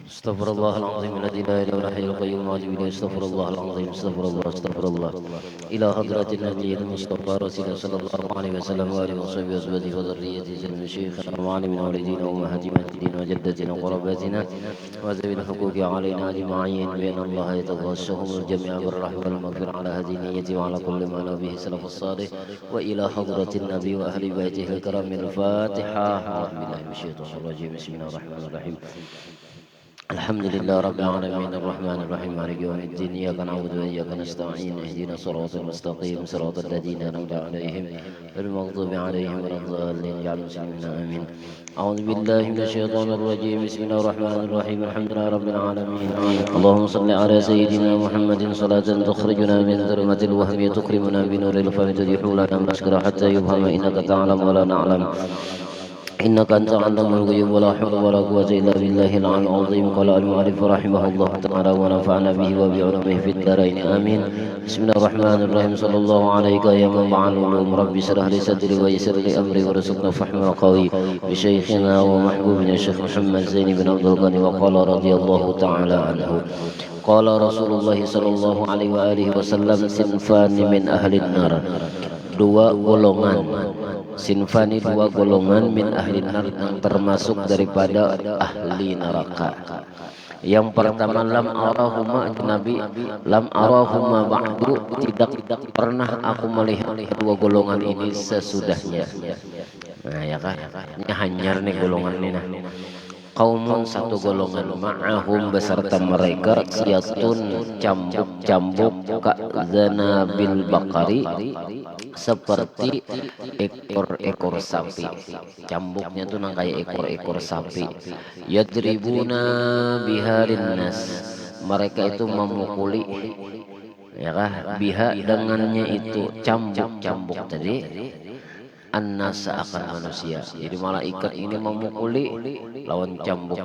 استغفر الله العظيم الذي لا اله الا هو الحي القيوم واتوب اليه. استغفر الله العظيم. استغفر الله الى حضرة النبي المصطفى رسول صلى الله عليه وسلم واله وصحبه وازواجه وذريته سلم شيخنا ومعلمنا والدينا وامهاتنا الدين وجدتنا وقراباتنا وذوي الحقوق علينا اجمعين بان الله يتغشهم الجميع بالرحمه والمغفره على هذه نيتي وعلى كل ما نوى به السلف الصالح والى حضرة النبي واهل بيته الكرام. الفاتحه. اعوذ بالله من الشيطان الرجيم. بسم الله الرحمن الرحيم. الحمد لله رب العالمين الرحمن الرحيم مالك يوم الدين إياك نعبد وإياك نستعين اهدنا الصراط المستقيم صراط الذين أنعمت عليهم غير المغضوب عليهم ولا الضالين اجعل المسلمين آمين. أعوذ بالله من الشيطان الرجيم. بسم الله الرحمن الرحيم. الحمد لله رب العالمين. اللهم صل على سيدنا محمد صلاة تخرجنا من ظلمة الوهم تكرمنا بنور الفهم تديح لنا المسكر حتى يفهم إنك تعلم ولا نعلم إنك أنت علام الغيوب ولا حول ولا قوة إلا بالله العلي العظيم. قال المؤلف رحمه الله تعالى ونفعنا به وبعلومه في الدارين آمين. بسم الله الرحمن الرحيم. صلى الله عليك يا منبع العلوم ربي اشرح لي صدري ويسر لي أمري وارزقنا فهم قوي بشيخنا ومحبوبنا الشيخ محمد زين بن عبد الغني. وقال رضي الله تعالى عنه قال رسول الله صلى الله عليه وآله وسلم sinfan min ahli nar, dua golongan. Sinfani, dua golongan, min ahli nar, yang termasuk daripada ahli neraka. Yang pertama, lam arahuma, Nabi, lam arahuma ba'du, tidak pernah aku melihat dua golongan ini sesudahnya. Nah ya kan, ini hanyar nih golongan ini. Nah, kaumun, satu golongan, ma'ahum, beserta mereka, siyatun, cambuk ka'zanabil bakari, seperti ekor-ekor sapi. Cambuknya tuh nang kayak ekor-ekor sapi. Yadribuna biharin nas, mereka itu memukuli, ya kah, biha dengannya itu cambuk tadi, annas akan manusia. Jadi malaikat ini memukuli lawan cambuk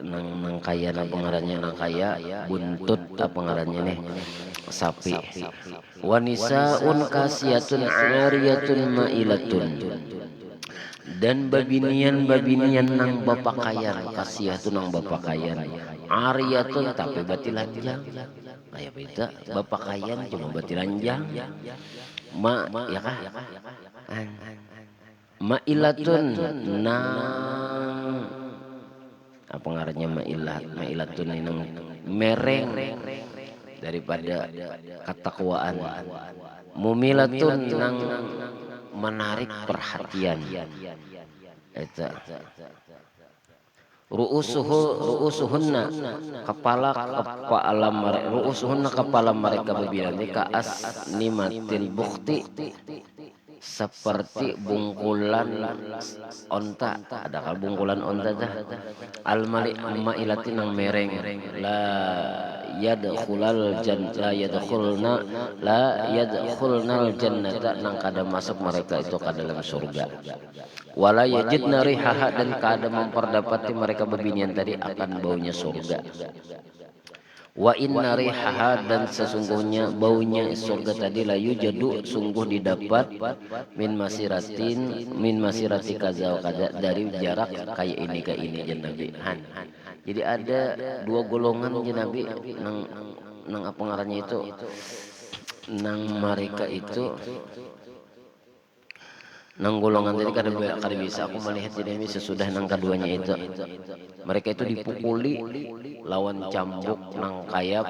nang kaya na pengarannya, nang kaya buntut apa ngarannya nih sapi. Wanisaun kasiyatun ariyatun mailatun, dan babinian nang bapakayan, kasiyatun nang bapakayan, ariyatun tapi batilanjang. Kayak beda bapakayan cuma batilanjang. Ya kah? Mailatun nang apa ngarannya mailatun nang mereng daripada ketakwaan. Mumilatun nang menarik perhatian. Eta ru'usuhunna kepala mereka berbilang kaas nimatil bukti, seperti bungkulan onta. Ada bungkulan onta dah. Al-mailatin yang mereng. La yadkhulnal jannata, nang kada masuk mereka itu ke dalam surga. Wala yajidna rihaha, dan kada memperdapati mereka bebinian tadi akan baunya surga. Wa inna rihaha, dan sesungguhnya baunya surga tadi, la yujadu, sungguh didapat, min masirati kaza wa kaza, dari jarak kayak ini ke ini ya Nabi. Jadi ada dua golongan ya Nabi, nang apa ngarannya itu, nang mereka itu, nang golongan tadi kada bisa aku melihat jadi ini sesudah nang keduanya itu. Mereka itu dipukuli lawan cambuk nang kaya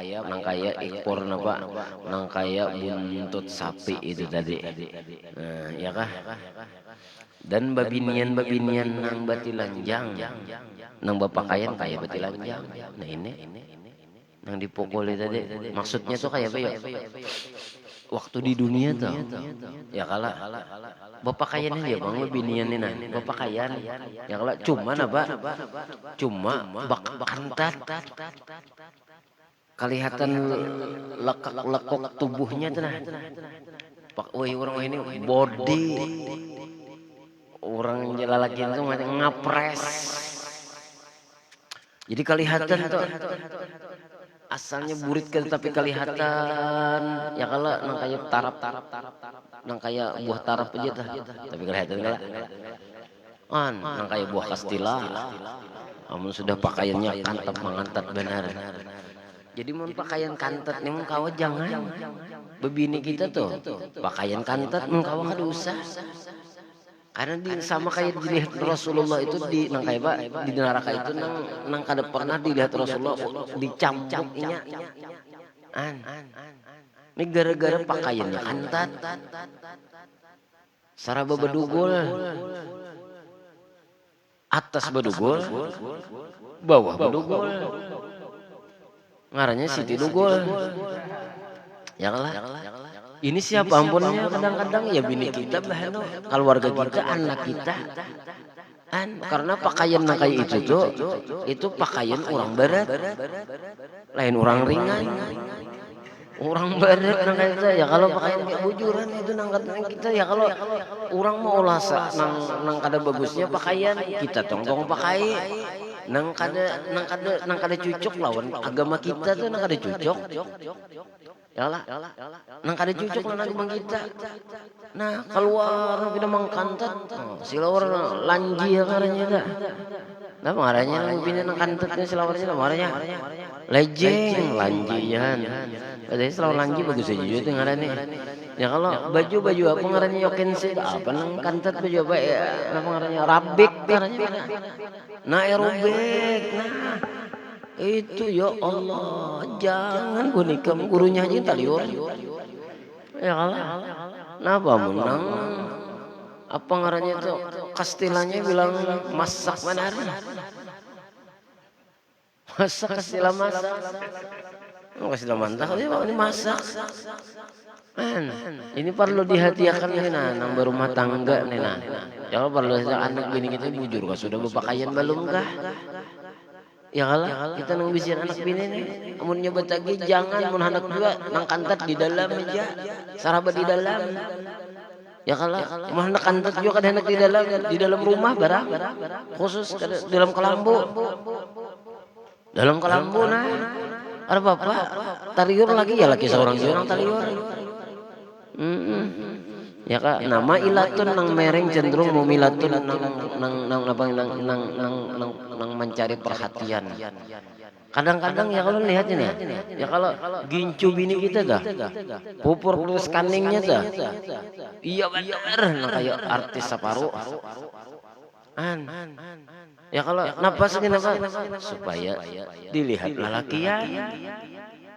ekor napa, nang kaya buntut sapi itu tadi. Nah, ya kah? Dan babinian nang batilanjang, nang bapakayan kaya batilanjang. Nah ini nang dipukuli tadi, maksudnya tuh kayak apa ya? Waktu di dunia tuh ya kalah bapakayan aja bang, binian nah bapakayan ya kalah cuma bakantat kelihatan lekok tubuhnya tuh nah. Woi orang ini body orang lalaki itu ngapres, jadi kelihatan tuh asalnya burit kan, tapi kelihatan ya kalau nang kayak tarap nang kayak buah tarap aja dah, tapi kelihatan kalau nang kayak buah kastila. Amun sudah pakaiannya kantap mangantat benar. Jadi mun pakaian kantet nih mun kawa jangan. Bebini kita tuh pakaian kantet mun kawa kada usah. Karena sama kayak dilihat Rasulullah itu di nang kayak Pak di neraka itu nang kada pernah dilihat Rasulullah dicampuknya. Ini gara-gara pakaiannya kantat. Saraba bedugul. Atas bedugul, bawah bedugul. Ngarannya Siti Dugul. Ya kalah. Ini siapa ampunnya kadang-kadang ya bini kita bahano, keluarga kita, anak kita. Karena pakaian nang kayak itu pakaian orang barat. Lain orang ringan. Orang barat nang kayak kita ya kalau pakaian kayak bujuran itu nang kita ya kalau orang mau lasa nang kada bagusnya pakaian kita tongtong pakai nang kada cocok lawan agama kita tuh nang kada cocok. Yalah, nang kada cocok lawan agama kita. Nah, keluar kita mangkantat, silawar lanji ngarannya dah. Nah, ngarannya nang bini nang kantatnya silawarnya ngarannya lejeng lanjian. Jadi selalu lanji bagus aja itu ngarannya. Ya kalau baju apa ngarannya yokense apa nang kantat baju apa ya apa ngarannya rabik ngarannya. Nah, aerobik. Nah, itu ya Allah, jangan gunikam gurunya aja taliur. Ya kalah. Napa menang? Apa ngarannya itu? Kastilanya bilang masak benar. Masak kastilah masak. Kastilah mantap dia ini masak. Ini perlu dihati-hatikan nih nang berumah tangga nih nah. Kalau perlu anak bini kita bujur kah sudah berpakaian belum kah? Ya kalah kita nang bisian anak bini nih. Amun nyoba tagi jangan mun anak juga nang kantat di dalam aja. Sarabat di dalam. Ya kalah mun anak kantat juga kada hendak di dalam rumah barang. Khusus dalam kelambu. Dalam kelambu nah. Ada bapak tariur lagi ya laki seorang tariur. Ya kak nama ilatun nang mereng cenderung mumilatun nang mencari perhatian. Kadang-kadang ya kalau lihat ini ya kalau gincu bini kita dah pupur plus kaningnya dah iya benar nang kayak artis saparu ya kalau napas kenapa supaya dilihat lalakian.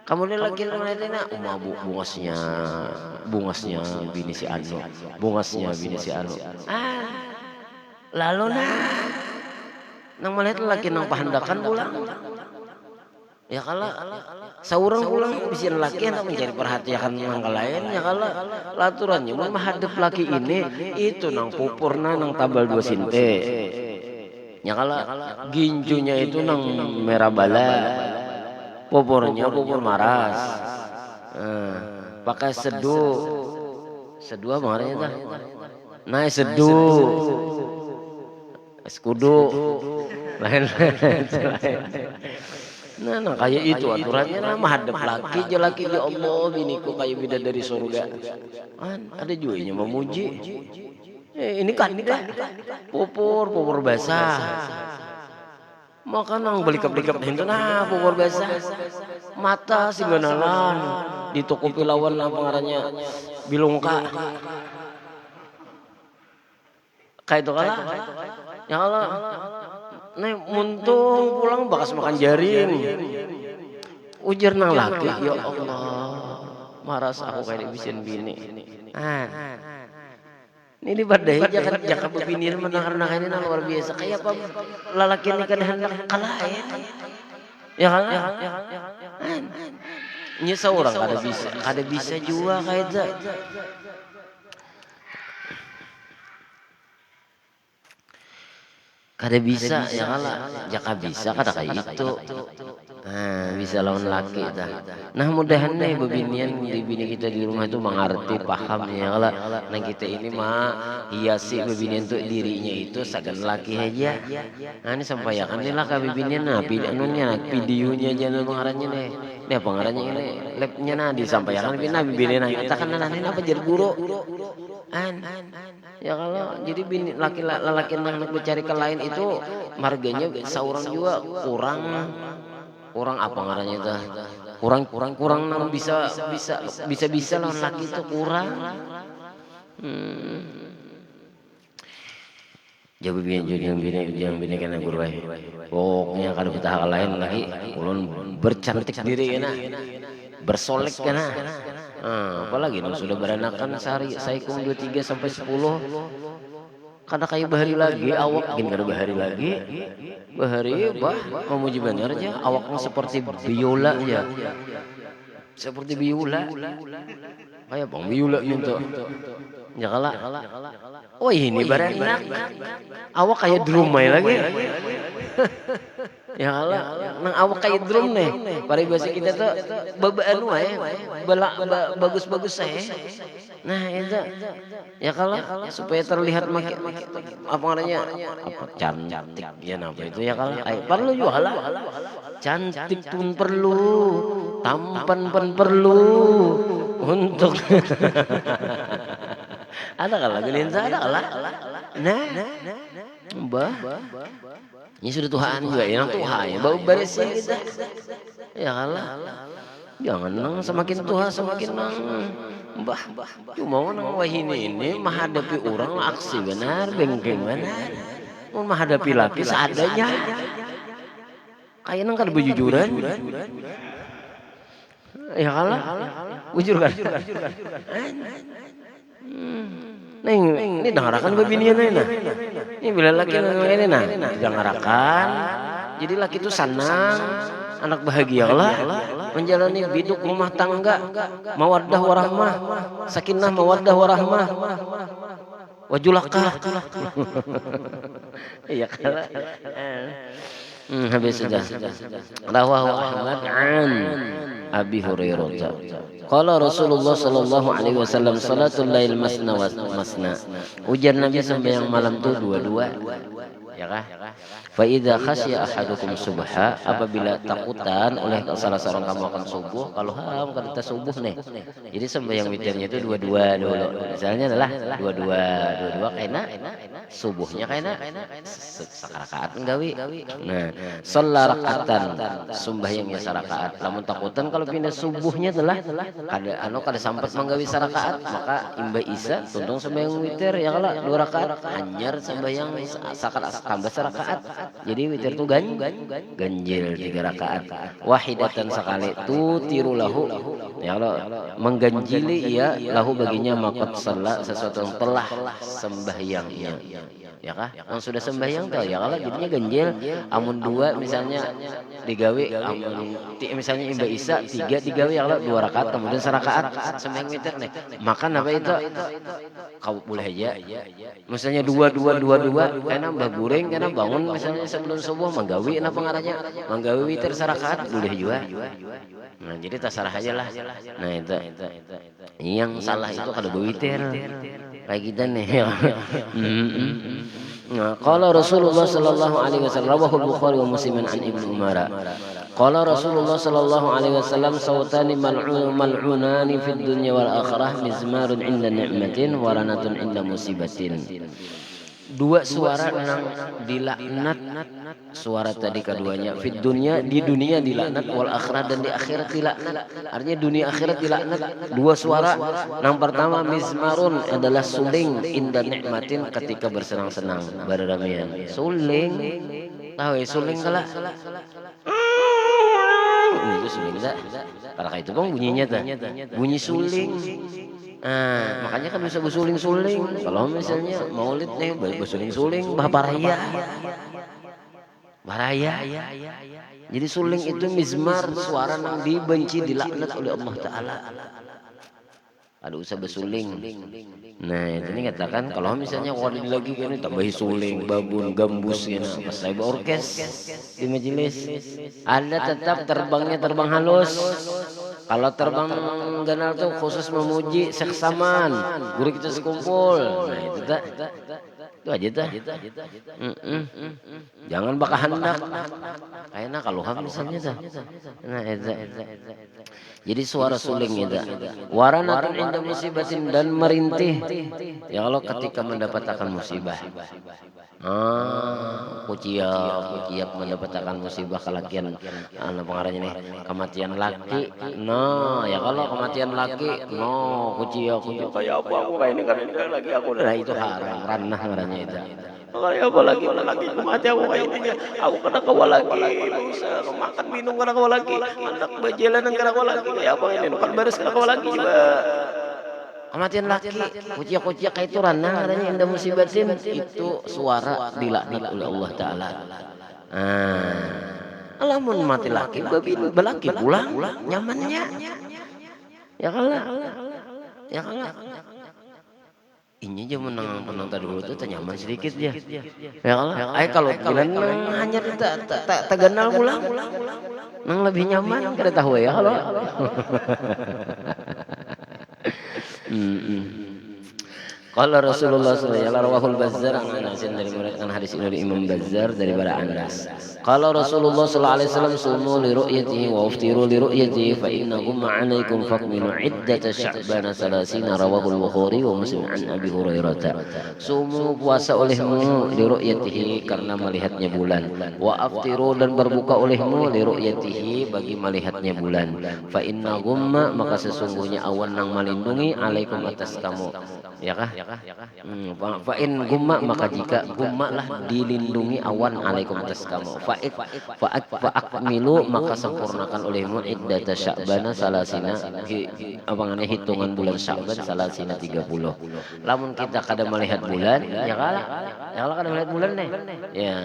Kamu lihat laki ngeliatin mabuk bungasnya bini si Anu, bungasnya bini si Anu. Lalu nang melihat laki nang pahandakan pulang. Ya kalau saurang pulang bisa laki hendak mencari perhatian nang lain ya kalau laturannya mau menghadap laki ini itu nang pupurna nang tabal 2 sinte. Ya kalau ginjunya itu nang merah bala, pupurnya pupur maras, pakai seduh apa namanya dah, naik seduh, eskudu, lain. Nah kayak itu aturannya nah menghadap laki ya Allah biniku kayak bidadari surga. Ada juga yang memuji. Ini kan pupur basah. Maka nang belikap-belikap itu nah pupur basah. Mata singganalan ditukupi lawan nang pengaranya bilungka. Kayak itu kalah. Ya Allah. Nah muntung pulang bakas makan jaring. Ujar nang laki ya Allah. Maras aku kayak dibisin bini. Ini di badai jaka bebinir menang ini luar biasa kayak apa lalaki ini kada hendak kalahin. Ya kan? Nya seorang kada bisa juga kayak itu. Kada bisa ya kalah jaka bisa kada kayak itu. Bisa lawan laki dah. Nah mudahan nih bebinian di bini kita di rumah itu mengerti paham ya kalah. Nah kita ini mah hiasi bebinian untuk dirinya itu sagan laki aja. Nah ini sampaikan nih lah ke bebinian nah videonya jangan pengarangnya nih. Nih pengarangnya ini labnya nah disampaikan bini nah kita kan nah ini apa jadi guru. Ya kalau jadi bini laki-laki anak mencari ke lain itu marganya seorang juga kurang apa ngarannya itu kurang nang bisa lawan laki itu kurang. Jadi bini kena guru pokoknya kalau kita hal lain lagi ulun bercantik diri kena bersolek kena. Apalagi sudah beranakan sehari saikum 23 sampai 10 kada kayak bahari lagi awak gin kada bahari lagi bah memuji benar aja awaknya seperti biola aja seperti biola kayak bang biola gitu ya kalah oh ini beranak awak kayak drum lagi ya kalah nang awak kayak drum nih paribasa kita tuh babaan wae bagus-bagus saya. Nah itu ya kalau supaya terlihat apa namanya apa cantik ya apa itu ya kalau perlu juga lah cantik pun perlu tampan pun perlu untuk ada kalau gelinsa ada lah nah bah ini sudah Tuhan juga yang Tuhan ya bau beresin kita ya kalah jangan nang semakin Tuhan semakin nang bah cuma nang wahini ini menghadapi orang aksi benar bengkeng benar mau menghadapi laki seadanya kayak nang kada berjujuran ya kalah bujur kan ini dengarakan babinian ini bila laki ini dengarakan jadi laki itu senang anak bahagia lah menjalani hidup rumah tangga mawaddah warahmah sakinah mawaddah warahmah wajulakah iya kan habis sudah rawahu Ahmad an Abi Hurairah qala Rasulullah sallallahu alaihi wasallam salatul lail masna masna ujar Nabi sembahyang malam itu dua-dua ya kah fa idza khasya ahadukum subha apabila takutan oleh salah seorang kamu akan subuh kalau kada subuh nih jadi sembahyang witirnya itu dua-dua dulu misalnya adalah dua-dua kaina subuhnya kaina sakarakaat nggawi nah shalla rakaatan sembahyangnya sarakaat lamun takutan kalau pindah subuhnya adalah kada sampat manggawi sarakaat maka imba isa tuntung sembahyang witir ya kala 2 rakaat anyar sembahyang sakat tambah sarakaat jadi witir itu ganjil 3 rakaat wahidatan sekali tutiru lahu ya Allah mengganjili ia lahu baginya maqad shalla sesuatu yang telah sembahyangnya ya kah yang sudah sembahyang tuh ya kalau jadinya ganjil amun 2 misalnya digawe amun misalnya imba isa 3 digawe ya kalau 2 rakaat kemudian serakaat sembahyang witir nih makan apa itu kau boleh aja misalnya 2 karena mbah goreng karena bangun misalnya sebelum subuh manggawi apa ngarannya manggawi witir serakaat boleh juga nah jadi terserah aja lah nah itu yang salah itu kalau berwitir kayak kita nih qala Rasulullah sallallahu alaihi wasallam rawahu al-Bukhari wa Muslim an Ibnu Umar qala Rasulullah sallallahu alaihi wasallam sawtani mal'unani fid dunya wal akhirah mizmarun 'inda ni'matin wa lanatun 'inda musibatin 2 suara nang dilaknat suara tadi keduanya fit dunya di dunia dilaknat wal akhirat dan di akhirat dilaknat artinya dunia akhirat dilaknat 2 suara yang pertama mizmarun adalah suling inda nikmatin ketika bersenang-senang berramian suling tahu ya suling kala itu suling tak kalau itu bang bunyinya tak bunyi suling makanya kan bisa bersuling-suling kalau misalnya maulid nih bersuling-suling baraya jadi suling itu mizmar suara yang dibenci dilaknat oleh Allah Ta'ala ada usah bersuling nah itu ini katakan kalau misalnya wali lagi kan tambahi suling babun gambus gitu pas saya orkes di majelis ada tetap terbangnya terbang halus kalau terbang ganal tuh khusus memuji seksaman guru kita sekumpul nah itu tak Itu aja dah. Jangan bakal hendak. Kayaknya kalau misalnya dah. Nah, jadi suara suling itu. Waranatun inda musibatin dan merintih. Ya kalau ketika mendapatkan musibah. Kuciap mendapatkan musibah kelakian pengarangnya nih kematian laki. No, ya kalau kematian laki, no kuciap kayak apa aku kayak ini kan lagi aku nah itu haram ranah ngarannya itu. Kayak apa lagi mati aku kayak ini aku kena kawa lagi bisa makan minum kena kawa lagi anak berjalan kena kawa lagi kayak apa ini kan beres kena kawa lagi juga kematian laki kuciak kayak itu ranah ngarannya indah musibatin itu suara dilaknat oleh Allah Ta'ala. Alamun mati laki babi belaki pulang nyamannya ya kalah ini aja menang tadi dulu tuh nyaman sedikit ya kalah kalau bilang hanya tak kenal pulang nang lebih nyaman kada tahu ya kalau Qala Rasulullah sallallahu alaihi wasallam Bazzar dari meriwayatkan hadis ini dari Imam Bazzar dari bara Anas. Qala Rasulullah sallallahu alaihi wasallam sumu li ru'yatihi wa uftiru li ru'yatihi fa innakum 'alaikum faqmilu 'iddata sya'ban 30 rawahu al-Bukhari wa Muslim an Abi Hurairah. Sumu puasa olehmu li ru'yatihi karena melihatnya bulan. Wa aftiru dan berbuka olehmu li ru'yatihi bagi melihatnya bulan. Fa innakum maka sesungguhnya awan nang melindungi 'alaikum atas kamu. Ya kah? Fa in gumma maka jika gumma lah dilindungi awan alaikum atas kamu. Fa akmilu maka sempurnakan olehmu iddata Sya'bana salasina apa namanya hitungan bulan Sya'ban salasina 30. Lamun kita kada melihat bulan ya kalau kada melihat bulan deh. Ya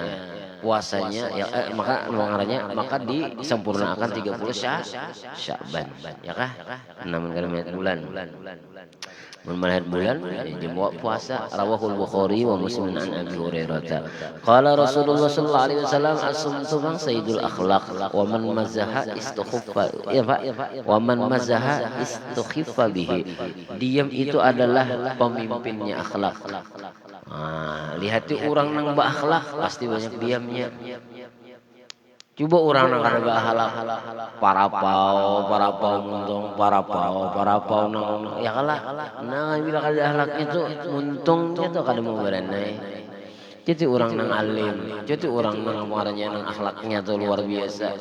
puasanya ya maka ngarannya maka disempurnakan 30 Sya'ban ya kah? Namun kada melihat bulan. Melihat bulan jemaah puasa rawahul Bukhari wa Muslim an Abi Hurairah. Qala Rasulullah sallallahu alaihi wasallam as-sumtu bang sayyidul akhlaq wa man mazaha istukhiffa ya Pak wa man mazaha istukhiffa bihi. Diam itu adalah pemimpinnya akhlak. Lihat orang nang berakhlak pasti banyak diamnya. Coba orang nang kada berakhlak parapau muntung parapau nang ya kalah nah bila kada akhlaknya tuh muntungnya tuh kada mau beranai. Jadi orang nang alim, jadi orang nang marahnya nang akhlaknya tuh luar biasa.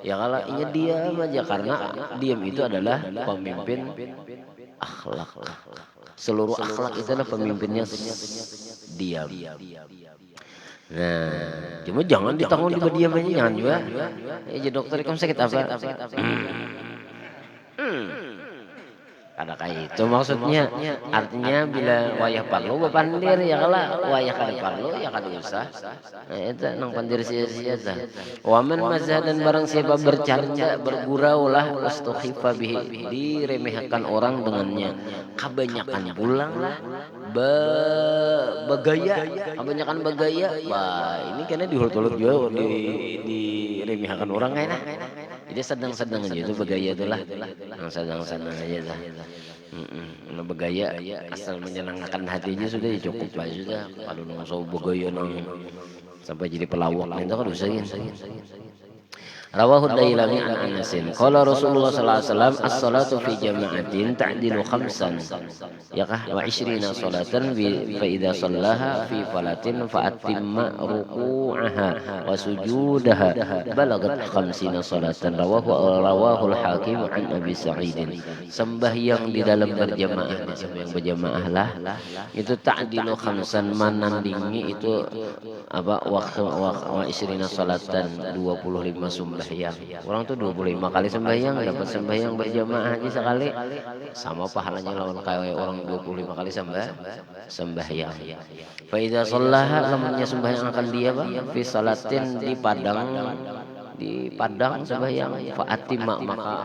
Ya kalah inya diam aja karena diam itu adalah pemimpin akhlak. Seluruh akhlak itu adalah pemimpinnya diam. Nah, cuma jangan ditanggung di diam aja jangan juga. Ya dokter kamu sakit apa? Ada kayak itu maksudnya artinya bila wayah parlo bepandir ya kalah wayah kada parlo ya kada usah. Nah itu nang pandir sia-sia dah. Waman mazah dan barang siapa bercanda berguraulah wastukhifa bihi diremehkan orang dengannya. Kebanyakan pulang begaya kebanyakan begaya. Wah ini kayaknya dihulut-hulut juga diremehkan orang kayaknya. Jadi sedang-sedang aja itu begaya itulah. Yang sedang-sedang aja dah. Begaya asal menyenangkan hatinya sudah cukup lah sudah. Kalau nongso begaya nang sampai jadi pelawak itu kan usah Rawahu Dailami an Anasin. Qala Rasulullah sallallahu alaihi wasallam as-salatu fi jama'atin ta'dilu khamsan. Ya kah wa 20 salatan fa idza sallaha fi falatin fa atimma ruku'aha wa sujudaha balagat 50 salatan. Rawahu al-Hakim an Abi Sa'id. Sembahyang di dalam berjamaah, sembahyang berjamaah lah itu ta'dilu khamsan menandingi itu apa waktu wa 20 salatan 25 sembahyang. Orang tuh 25 kali sembahyang dapat sembahyang berjamaah aja sekali sama pahalanya lawan kayak orang 25 kali sembahyang. Fa idza shallaha lamunnya sembahyang akan dia Bang fi salatin di padang sembahyang fa atimma maka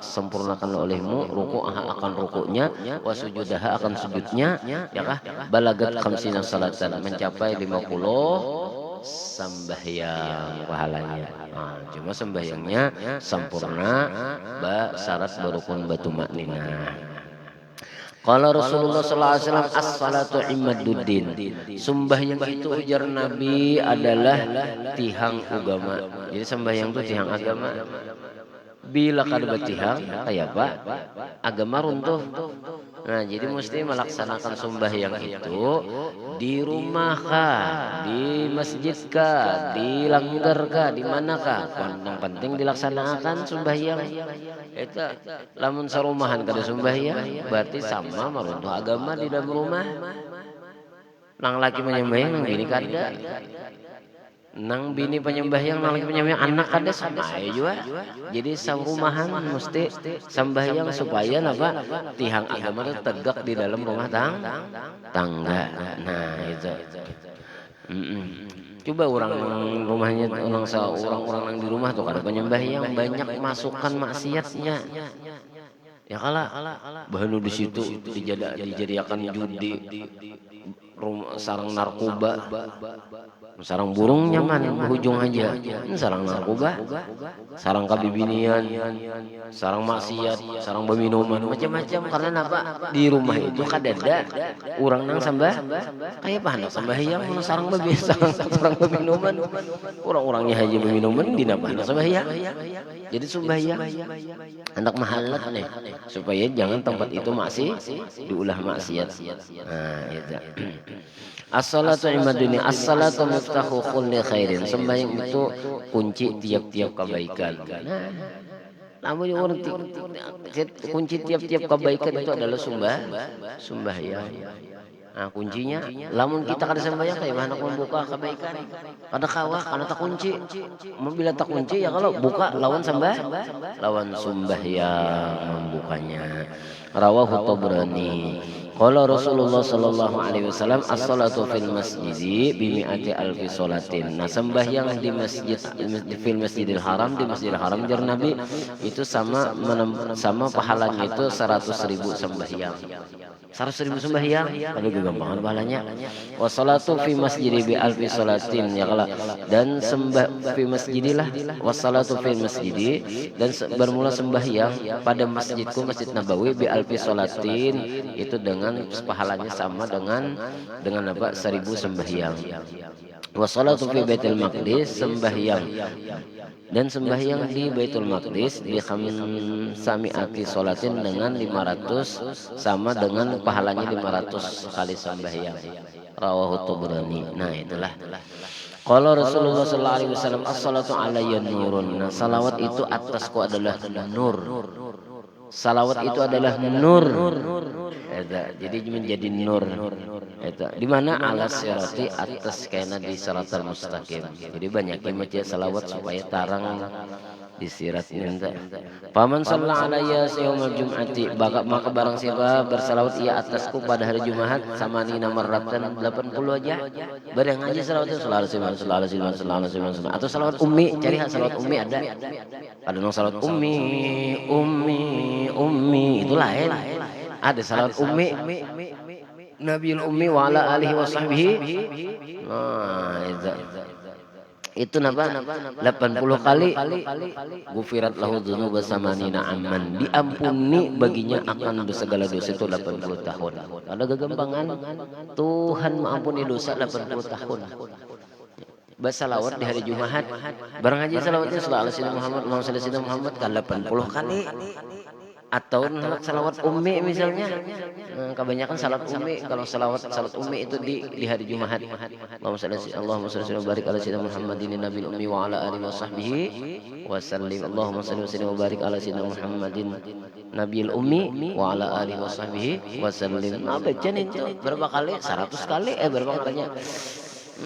sempurnakan olehmu ruku'aha akan rukuknya wa sujudaha akan sujudnya ya kah balagat 50 salatan mencapai 50 sembahyang pahalanya. Cuma sembahyangnya sempurna syarat berukun batu makninah. Qala Rasulullah sallallahu alaihi wasallam as-salatu imaduddin. Sembahyang itu ujar Nabi adalah tihang agama. Jadi sembahyang itu tihang agama. Bila kada tihang kayak apa? Agama runtuh. Nah, jadi mesti melaksanakan sembahyang itu di rumah kah, di masjid kah, di langgar kah, di manakah? Yang penting dilaksanakan sembahyang. Itu lamun sarumahan kada sembahyang, berarti sama meruntuh agama di dalam rumah. Nang laki menyembahyang, nang bini kada. Nang bini penyembahyang, nang laki penyembahyang, anak kada sama juga. Jadi sarumahan mesti sembahyang supaya apa? Tihang agama itu tegak di dalam rumah tangga. Nah itu. Coba orang rumahnya orang-orang yang di rumah tuh kada penyembahyang, banyak masukan maksiatnya. Ya kalah bahan di situ dijadikan judi, sarang narkoba, sarang burung nyaman berujung aja, sarang narkoba, sarang kabibinian, sarang maksiat, sarang beminuman, macam-macam. Karena apa? Di rumah itu kadada orang nang sembah kayak apa anak sembahyang sarang babi, sarang beminuman, orang-orangnya aja beminuman di napa sembahyang. Jadi sembahyang anak mahalat nih supaya jangan tempat itu masih diulah maksiat. Nah itu. As-salatu imaduddin, as-salatu miftahu kulli khairin. Sembahyang itu kunci tiap-tiap kebaikan. Namun orang kunci tiap-tiap kebaikan itu adalah sembahyang. Nah kuncinya, lamun kita kada sembahyang kayak mana membuka kebaikan. Kada kawah, kada tak kunci. Bila tak kunci ya kalau buka lawan sembahyang membukanya. Rawahu Tabrani. Qala Rasulullah sallallahu alaihi wasallam as-salatu fil masjidi bi mi'ati alfi salatin. Nah, sembahyang di masjid fil Masjidil Haram, di Masjidil Haram jar Nabi itu sama pahalanya itu 100.000 sembahyang. 100.000 sembahyang, ada kegampangan pahalanya. Wassalatu fi masjidi bi alfi salatin ya kala. Dan sembah fi masjidilah wassalatu fi masjidi, dan bermula sembahyang pada masjidku Masjid Nabawi bi alfi salatin itu dengan pahalanya sama dengan apa 1.000 sembahyang. Wassalatu fi Baitul Maqdis, sembahyang dan sembahyang di Baitul Maqdis di khamsami'ati sholatin dengan 500 sama dengan pahalanya 500 kali sembahyang. Rawahu Tabrani. Nah itulah. Qala Rasulullah sallallahu alaihi wasallam as-salatu alayya nurun. Nah, salawat itu atasku adalah nur. Salawat itu adalah nur. Jadi menjadi nur. Di mana ala sirati atas kena di siratal mustaqim. Jadi banyak yang baca salawat supaya tarang di sirat minta. Paman sallallahu alaihi yaumul jum'ati, maka barang siapa bersalawat ia atasku pada hari Jumat sama ni marratan 80 aja. Barang aja salawat sallallahu alaihi wasallam atau salawat ummi, cari salawat ummi ada. Ada nang salawat ummi itu lain. Ada salawat ummi Nabiul ummi wa ala alihi wa sahbihi. Nah itu napa 80 kali gufirat lahu dzunuba samanina amman, diampuni baginya akan segala dosa itu 80 tahun. Ada kegampangan Tuhan mengampuni dosa 80 tahun. Bersalawat di hari Jumat, barang aja salawatnya sallallahu alaihi Muhammad kan 80 kali. Atau salawat ummi misalnya, kebanyakan salat ummi. Kalau salat ummi itu di hari Jumat. Allahumma shalli wa barik ala sayyidina Muhammadin nabiyil ummi wa ala alihi wa sahbihi wa sallim. Allahumma shalli wa barik ala sayyidina Muhammadin nabiyil ummi wa ala alihi wa sahbihi wa sallim. Nah, baca itu berapa kali? 100 kali berapa katanya?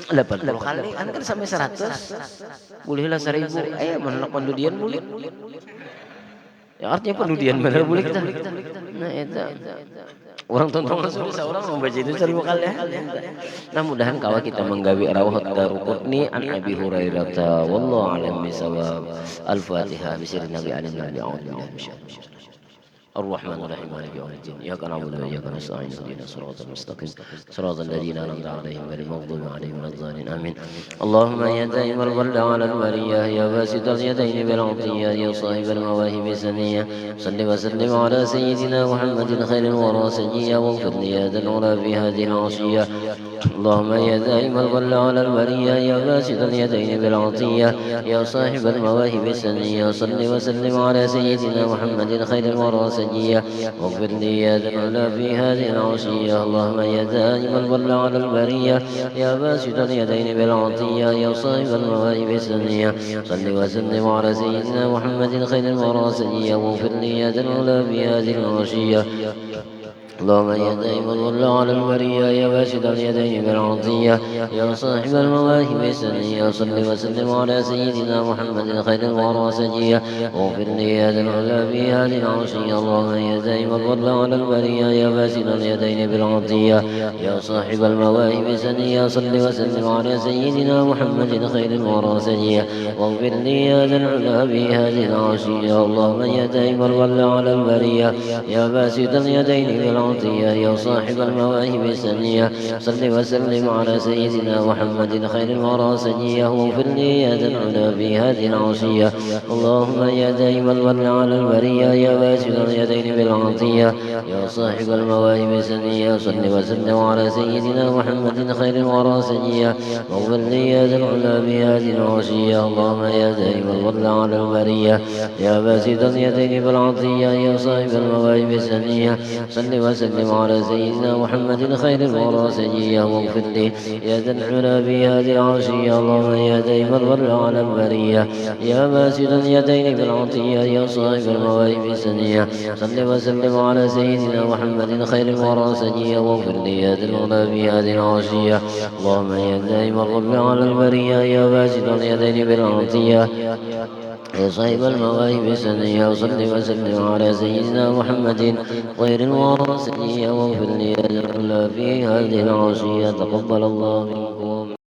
80 kali kan sampai 100. Bolehlah 1000. Menolak pendudian boleh. Ya artinya pendudian benar boleh kita. Nah itu orang tonton seorang membaca itu 1000 kali ya. Nah mudahan kawa kita menggawi rawat Daruqutni an Abi Hurairah wallahu a'lam bishawab. Al-Fatihah bismillahirrahmanirrahim. الرحمن الرحيم مالك يوم الدين إياك نعبد وإياك نستعين اهدنا الصراط المستقيم صراط الذين أنعمت عليهم غير المغضوب عليهم ولا الضالين آمين. اللهم يا دائم الظل على البرية يا باسط اليدين بالعطية يا صاحب المواهب السنية صل وسلم على سيدنا محمد خير الورى سجيا واغفر لي هذا العلا في هذه العشية. اللهم يا دائم الظل على البرية يا باسط اليدين بالعطية يا صاحب المواهب السنية صل وسلم على سيدنا محمد خير الورى سجيا واغفر لي يا ذا العلا في هذه العشية. اللهم يا دائم الظل على البرية يا باسط اليدين بالعطية يا صاحب المواهب السنية صل وسلم على سيدنا محمد خير الورى سجيا واغفر لي يا ذا العلا في هذه العشية. اللهم يا دائم الظل على البرية يا باسط اليدين بالعطية يا صاحب المواهب السنية صل وسلم على سيدنا محمد خير الورى سجيا واغفر لي يا ذا العلا في هذه العشية. اللهم يا دائم الظل على البرية يا باسط اليدين بالعطية يا صاحب المواهب السنية صل وسلم على سيدنا محمد خير الورى سجيا واغفر لي يا ذا العلا في هذه العشية. اللهم يا دائم الظل على البرية يا باسط اليدين بالعطية يا صاحب المواهب السنية صل وسلم على سيدنا محمد خير الورى سجيا واغفر لي يا ذا العلا في هذه العشية. اللهم يا دائم الظل على البرية يا باسط اليدين بالعطية يا صاحب المواهب السنية صل وسلم على سيدنا محمد خير الورى سجيا واغفر لي يا ذا العلا في هذه العشية. اللهم يا دائم الظل على البرية يا باسط اليدين بالعطية يا صاحب المواهب السنية صل وسلم على سيدنا محمد خير الورى سجيا واغفر لي يا ذا العلا في هذه العشية. اللهم يا دائم الظل على البرية يا باسط اليدين بالعطية يا صاحب المواهب السنية صل وسلم على سيدنا محمد خير الورى سجيا واغفر لي يا ذا العلا في هذه العشية. اللهم يا دائم الظل على البرية يا باسط اليدين بالعطية يا صاحب المواهب السنية صل وسلم على سيدنا محمد غير الورى سجيا واغفر لي يا ذا العلا في هذه العشية. تقبل الله